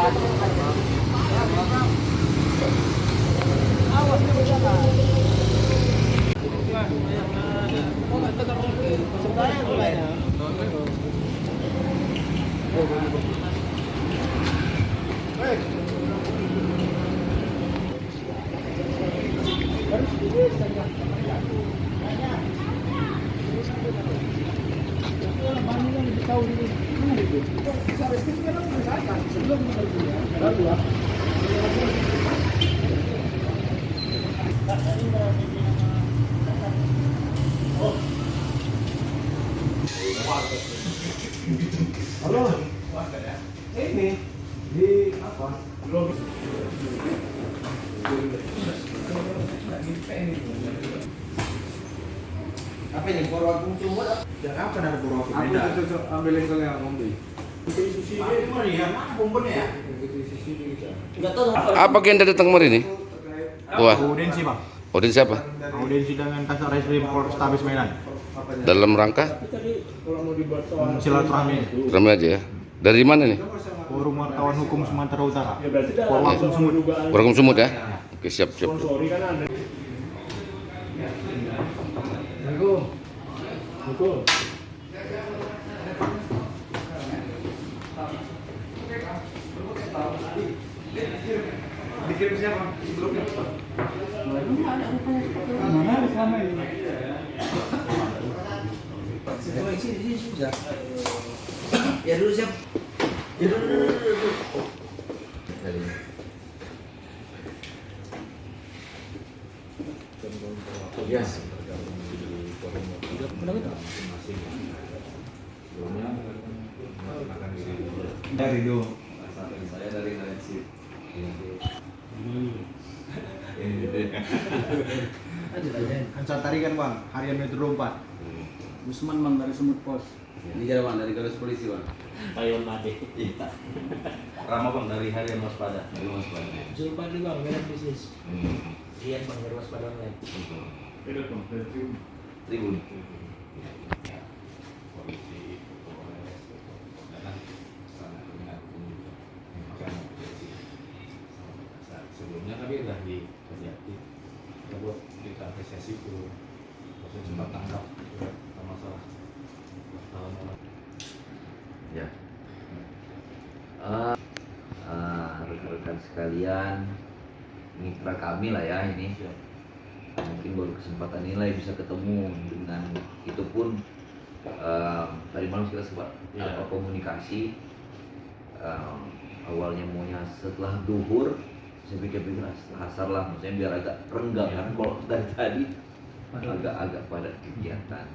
Halo, ini di apa? Belum. Apa ini? Purwagung Sumut? Ya apa dari Purwagung? Aku cocok ambilin ke yang ngombe. Apa agenda datang kemarin nih? Wah, Audiensi bang. Odin siapa? Audiensi dengan Kasar Reskrim Polrestabes Medan. Dalam rangka Silaturahmi. ramai aja ya. Dari mana nih? Forum Wartawan Hukum Sumatera Utara. Purwagung Sumut. Purwagung Sumut ya? Oke, siap. Betul. Dikirim siapa? Sebelumnya. Mana selama ini? Sini sudah. Ya dulu siap. Ya dulu. Ya. Dari do. Saya dari Narensip. Ansar tadi kan bang, harian Metro 4. Usman bang dari Sumut Pos. Ini jalan bang dari garis polisi bang. Payon Made. Iya. Rama bang dari Harian Waspada. Dari Mas Bang. Zulpadi bang, Medan Bisnis. Ian bang dari Waspada Online. Tribun. Sebelumnya kami sudah dikerjati kita buat kita apresiasi itu proses cepat tanggap masalah wartawan. Ya. Rekan-rekan sekalian, mitra kami lah ya ini. Mungkin baru kesempatan inilah bisa ketemu dengan itu pun tadi malam kita sempat komunikasi. Awalnya maunya setelah duhur, saya pikir-pikir setelah asar lah, maksudnya biar agak renggang kan kalau dari tadi agak padat kegiatan.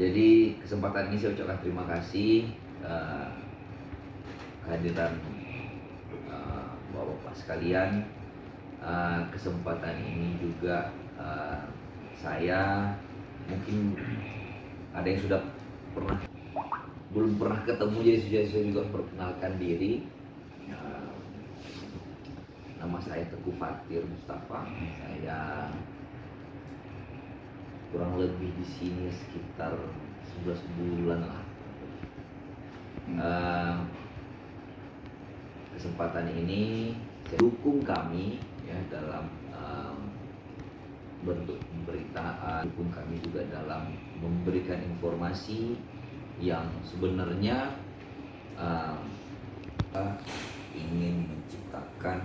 Jadi kesempatan ini saya ucapkan terima kasih kehadiran bapak-bapak sekalian. Kesempatan ini juga saya mungkin ada yang sudah belum pernah ketemu, jadi saya juga perkenalkan diri. Nama saya Teguh Fatir Mustafa. Saya kurang lebih di sini sekitar 11 bulan lah. Kesempatan ini saya dukung kami ya dalam bentuk pemberitaan, dukung kami juga dalam memberikan informasi yang sebenarnya ingin menciptakan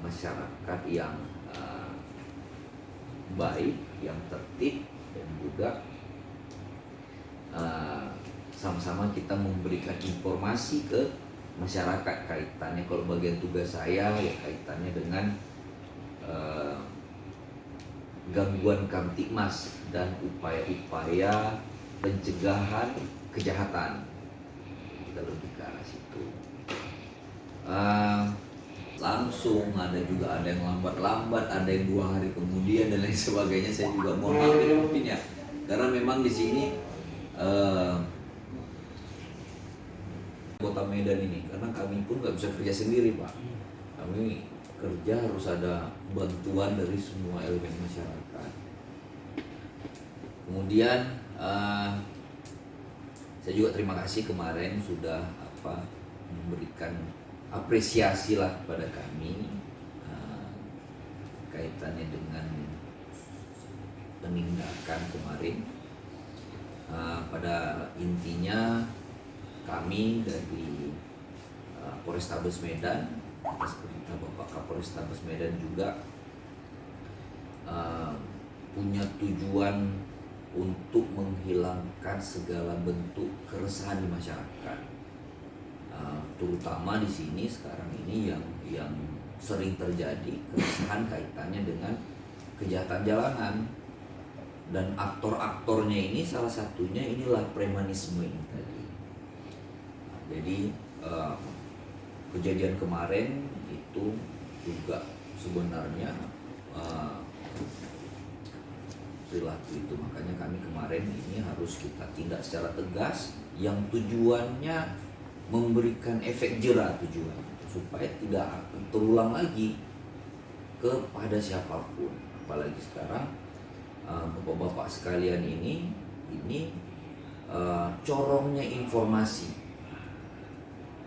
masyarakat yang baik, yang tertib, dan juga sama-sama kita memberikan informasi ke masyarakat. Kaitannya kalau bagian tugas saya ya kaitannya dengan gangguan Kamtibmas dan upaya-upaya pencegahan kejahatan. Kita lebih ke arah situ. Langsung ada yang lambat-lambat, ada yang 2 hari kemudian dan lain sebagainya. Saya juga mohon maaf mungkin ya, karena memang di sini Kota Medan ini, karena kami pun nggak bisa kerja sendiri Pak. Kami kerja harus ada bantuan dari semua elemen masyarakat. Kemudian saya juga terima kasih kemarin sudah memberi memberikan apresiasi lah kepada kami kaitannya dengan penindakan kemarin. Pada intinya kami dari Polrestabes Medan atas perintah Bapak Kapolrestabes Medan juga punya tujuan untuk menghilangkan segala bentuk keresahan di masyarakat, terutama di sini sekarang ini yang sering terjadi keresahan kaitannya dengan kejahatan jalanan, dan aktor-aktornya ini salah satunya inilah premanisme ini tadi. Jadi kejadian kemarin itu juga sebenarnya perilaku itu, makanya kami kemarin ini harus kita tindak secara tegas yang tujuannya memberikan efek jera, tujuan supaya tidak akan terulang lagi kepada siapapun. Apalagi sekarang bapak-bapak sekalian ini corongnya informasi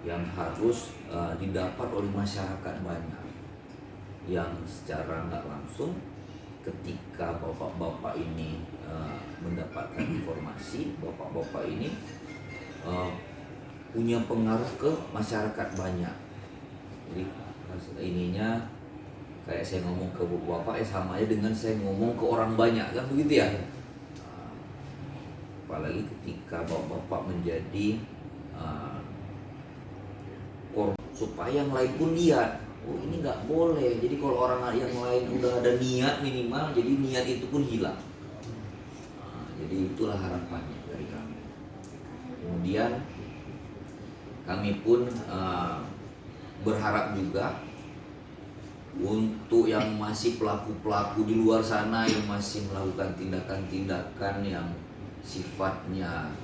yang harus didapat oleh masyarakat banyak, yang secara nggak langsung ketika bapak-bapak ini mendapatkan informasi, bapak-bapak ini punya pengaruh ke masyarakat banyak. Jadi ininya kayak saya ngomong ke bapak sama aja dengan saya ngomong ke orang banyak, kan begitu ya. Apalagi ketika bapak-bapak menjadi supaya yang lain pun lihat, oh ini nggak boleh. Jadi kalau orang yang lain udah ada niat minimal, jadi niat itu pun hilang. Jadi itulah harapannya dari kami. Kemudian kami pun berharap juga untuk yang masih pelaku-pelaku di luar sana yang masih melakukan tindakan-tindakan yang sifatnya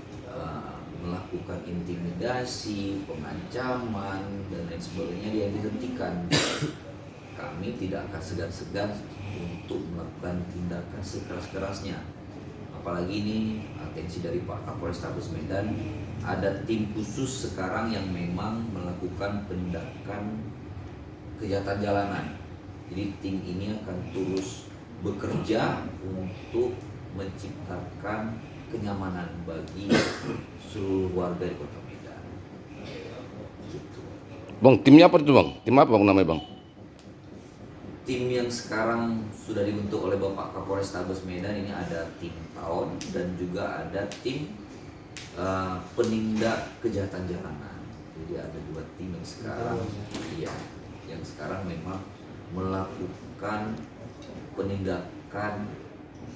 melakukan intimidasi, pengancaman, dan lain sebagainya, dia dihentikan. Kami tidak akan segan-segan untuk melakukan tindakan sekeras-kerasnya. Apalagi ini atensi dari Pak Kapolrestabes Medan, ada tim khusus sekarang yang memang melakukan penindakan kejahatan jalanan. Jadi tim ini akan terus bekerja untuk menciptakan kenyamanan bagi seluruh warga di Kota Medan. Gitu. Bang, timnya apa itu bang? Tim apa bang namanya bang? Tim yang sekarang sudah dibentuk oleh Bapak Kapolrestabes Medan ini ada tim tahun dan juga ada tim penindak kejahatan jalanan. Jadi ada 2 tim yang sekarang, yang sekarang memang melakukan penindakan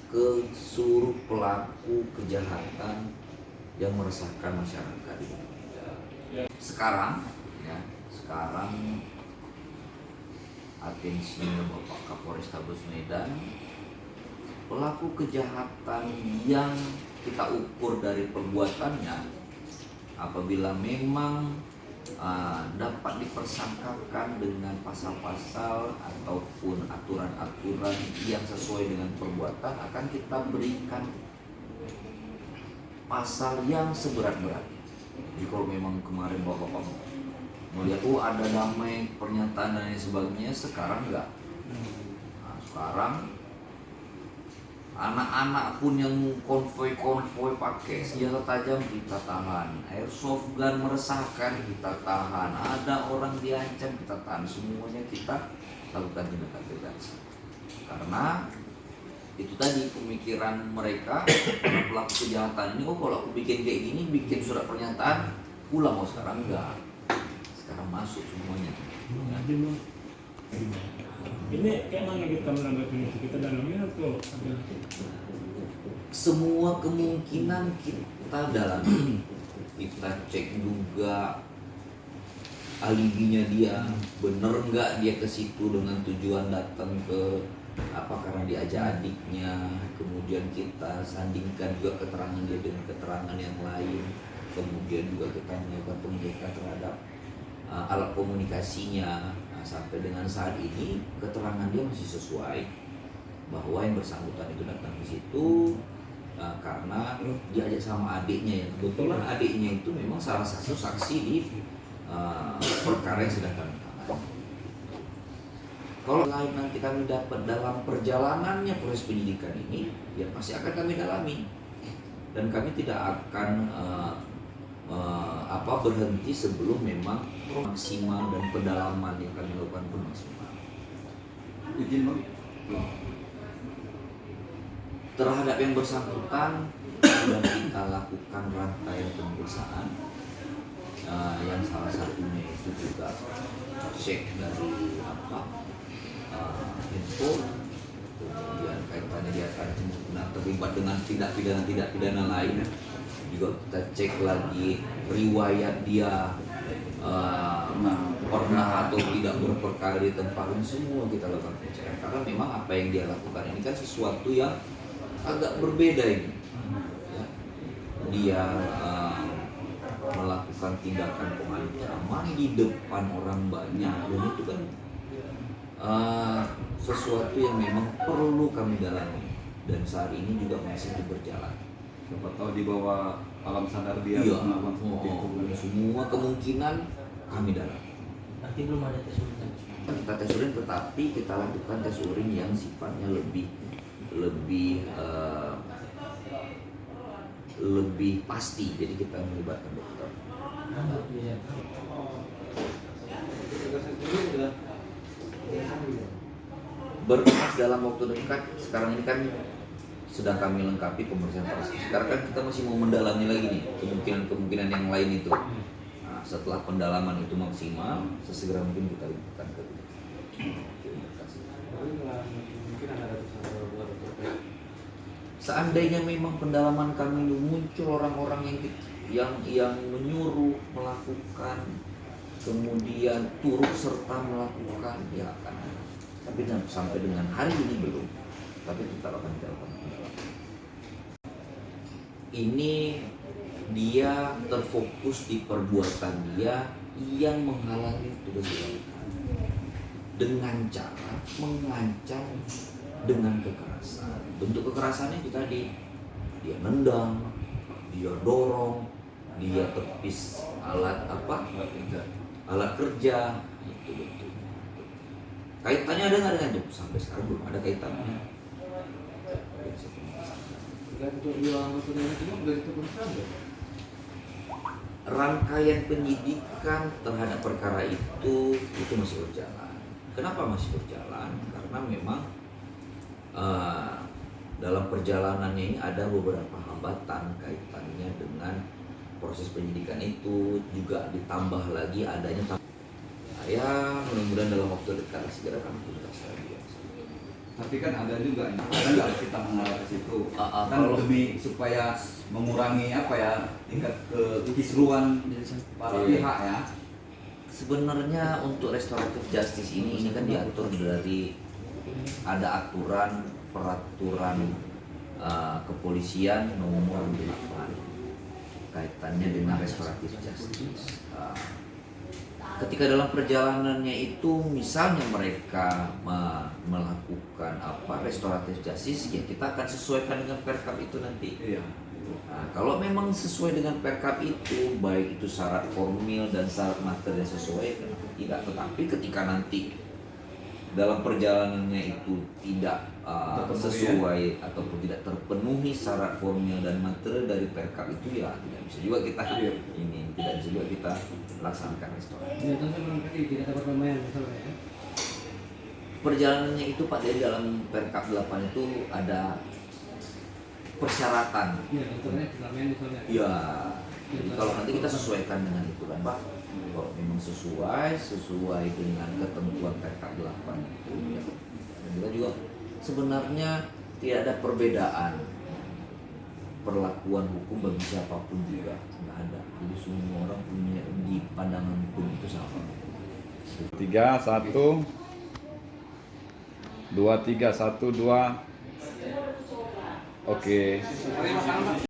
ke seluruh pelaku kejahatan yang meresahkan masyarakat. Sekarang atensinya Bapak Kapolrestabes Medan, pelaku kejahatan yang kita ukur dari perbuatannya, apabila memang dapat dipersangkakan dengan pasal-pasal ataupun aturan-aturan yang sesuai dengan perbuatan, akan kita berikan pasal yang seberat-beratnya. Jadi kalau memang kemarin bapak-bapak melihat ada damai pernyataan dan lain sebagainya, sekarang enggak. Nah, sekarang anak-anak pun yang konvoi pakai senjata tajam kita tahan, airsoft gun meresahkan kita tahan, ada orang diancam kita tahan, semuanya kita lakukan tindakan tegas. Karena itu tadi pemikiran mereka pelaku kejahatan ini, kalau aku bikin kayak gini, bikin surat pernyataan pulang. Sekarang enggak, sekarang masuk semuanya. Ini kayak mana kita menanggapi itu? Kita dalami atau semua kemungkinan kita dalami, kita cek juga alibinya dia, bener nggak dia ke situ dengan tujuan datang ke karena diajak adiknya. Kemudian kita sandingkan juga keterangan dia dengan keterangan yang lain. Kemudian juga kita melakukan pengecekan terhadap alat komunikasinya. Sampai dengan saat ini keterangan dia masih sesuai bahwa yang bersangkutan itu datang ke situ karena diajak sama adiknya, yang kebetulan adiknya itu memang salah satu saksi di perkara yang sedang kami tangani. Kalau lain nanti kami dapat dalam perjalanannya proses penyidikan ini, ya pasti akan kami dalami, dan kami tidak akan berhenti sebelum memang maksimal dan pendalaman yang kami lakukan pun maksimal. Izin Bang. Terhadap yang bersangkutan sudah kita lakukan rangkaian pemeriksaan, yang salah satunya itu juga cek dari info, kemudian kaitannya dia akan terlibat dengan tindak pidana lain, juga kita cek lagi riwayat dia pernah atau tidak berperkara di tempat ini, semua kita lakukan pengecekan karena memang apa yang dia lakukan ini kan sesuatu yang agak berbeda ini. Ya. Dia melakukan tindakan pengancaman di depan orang banyak, dan itu kan sesuatu yang memang perlu kami dalami, dan saat ini juga masih berjalan. Siapa tahu di bawah alam sadar dia Iya, melakukan seperti itu. semua kemungkinan kami dalami. Berarti belum ada tes urin. Kita tes urin, tetapi kita lakukan tes urin yang sifatnya lebih pasti. Jadi kita melibatkan dokter. Berkas dalam waktu dekat sekarang ini kan sedang kami lengkapi pemeriksaan forensik. Sekarang kan kita masih mau mendalami lagi nih kemungkinan yang lain itu. Nah, setelah pendalaman itu maksimal, sesegera mungkin kita libatkan ke seandainya memang pendalaman kami itu muncul orang-orang yang menyuruh melakukan, kemudian turut serta melakukan, ya akan ada. Tapi sampai dengan hari ini belum. Tapi kita akan jalankan. Ini dia terfokus di perbuatan dia yang menghalangi tugas dilakukan dengan cara mengancam dengan kekerasan. Bentuk kekerasannya kita dia nendang, dia dorong, dia tepis alat kerja, itu betul. Kaitannya ada nggak dengan itu? Sampai sekarang belum ada kaitannya. Rangkaian penyidikan terhadap perkara itu masih berjalan. Kenapa masih berjalan? Karena memang dalam perjalanannya ini ada beberapa hambatan kaitannya dengan proses penyidikan itu, juga ditambah lagi adanya ya mudah-mudahan dalam waktu dekat segera kami tuntas lagi. Tapi kan ada juga ada nggak kita mengarah ke situ kan kalau demi supaya mengurangi tingkat kekisruan para pihak ya. Sebenarnya untuk restoratif justice ini kan diatur dari ada peraturan kepolisian nomor 8 kaitannya dengan restoratif justice. Ketika dalam perjalanannya itu misalnya mereka melakukan restoratif justice, ya kita akan sesuaikan dengan perkap itu nanti. Iya. Nah, kalau memang sesuai dengan perkap itu, baik itu syarat formil dan syarat materi sesuai, kenapa tidak? Tetapi ketika nanti dalam perjalanannya itu tidak sesuai ataupun tidak terpenuhi syarat formil dan materi dari perkap itu, ya tidak bisa juga kita tidak bisa juga kita laksanakan restoratif. Perjalanannya itu Pak, dari dalam perkap 8 itu ada persyaratan. Ya, jadi kalau nanti kita sesuaikan dengan itu kan Pak, kalau memang sesuai dengan ketentuan perkap 8 itu, ya. Dan kita juga sebenarnya tidak ada perbedaan perlakuan hukum bagi siapapun juga, nggak ada. Jadi semua orang punya di pandangan hukum itu sama. 3, 1, 2, 3, 1, 2. Oke.